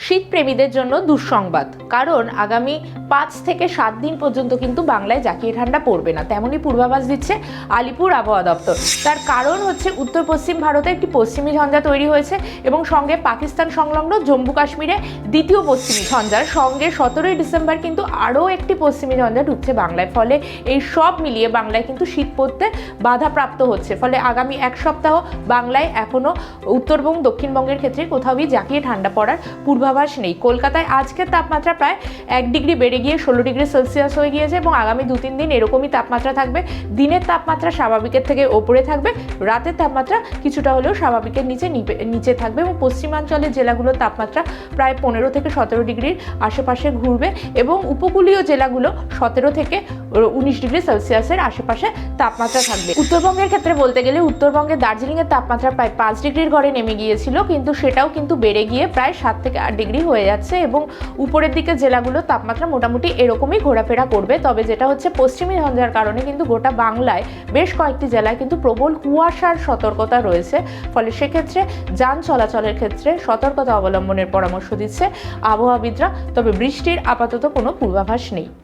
শীতপ্রেমীদের জন্য দুঃসংবাদ, কারণ আগামী 5 থেকে 7 দিন পর্যন্ত কিন্তু বাংলায় জাঁকিয়ে ঠান্ডা পড়বে না, তেমনই পূর্বাভাস দিচ্ছে আলিপুর আবহাওয়া দপ্তর। তার কারণ হচ্ছে উত্তর পশ্চিম ভারতে একটি পশ্চিমী ঝঞ্ঝা তৈরি হয়েছে এবং সঙ্গে পাকিস্তান সংলগ্ন জম্মু কাশ্মীরে দ্বিতীয় পশ্চিমী ঝঞ্ঝার সঙ্গে 17ই ডিসেম্বর কিন্তু আরও একটি পশ্চিমী ঝঞ্ঝা ঢুকছে বাংলায়। ফলে এই সব মিলিয়ে বাংলায় কিন্তু শীত পড়তে বাধাপ্রাপ্ত হচ্ছে। ফলে আগামী এক সপ্তাহ বাংলায় এখনও উত্তরবঙ্গ দক্ষিণবঙ্গের ক্ষেত্রে কোথাওই জাঁকিয়ে ঠান্ডা পড়ার পূর্বাভাস নেই। কলকাতায় আজকের তাপমাত্রা প্রায় 1 ডিগ্রি বেড়ে গিয়ে 16 ডিগ্রি সেলসিয়াস হয়ে গিয়েছে এবং আগামী 2-3 দিন এরকমই তাপমাত্রা থাকবে। দিনের তাপমাত্রা স্বাভাবিকের থেকে ওপরে থাকবে, রাতের তাপমাত্রা কিছুটা হলেও স্বাভাবিকের নিচে থাকবে এবং পশ্চিমাঞ্চলের জেলাগুলোর তাপমাত্রা প্রায় 15 থেকে 17 ডিগ্রির আশেপাশে ঘুরবে এবং উপকূলীয় জেলাগুলো 17 থেকে 19 ডিগ্রি সেলসিয়াসের আশেপাশে তাপমাত্রা থাকবে। উত্তরবঙ্গের ক্ষেত্রে বলতে গেলে উত্তরবঙ্গের দার্জিলিংয়ের তাপমাত্রা প্রায় 5 ডিগ্রির ঘরে নেমে গিয়েছিল, কিন্তু সেটাও কিন্তু বেড়ে গিয়ে প্রায় 7 থেকে 8 ডিগ্রি হয়ে যাচ্ছে এবং উপরের দিকে জেলাগুলোর তাপমাত্রা মোটামুটি এরকমই ঘোরাফেরা করবে। তবে যেটা হচ্ছে পশ্চিমী ঝঞ্ঝার কারণে কিন্তু গোটা বাংলায় বেশ কয়েকটি জেলায় কিন্তু প্রবল কুয়াশার সতর্কতা রয়েছে। ফলে সেক্ষেত্রে যান চলাচলের ক্ষেত্রে সতর্কতা অবলম্বনের পরামর্শ দিচ্ছে আবহাওয়াবিদরা। তবে বৃষ্টির আপাতত কোনো পূর্বাভাস নেই।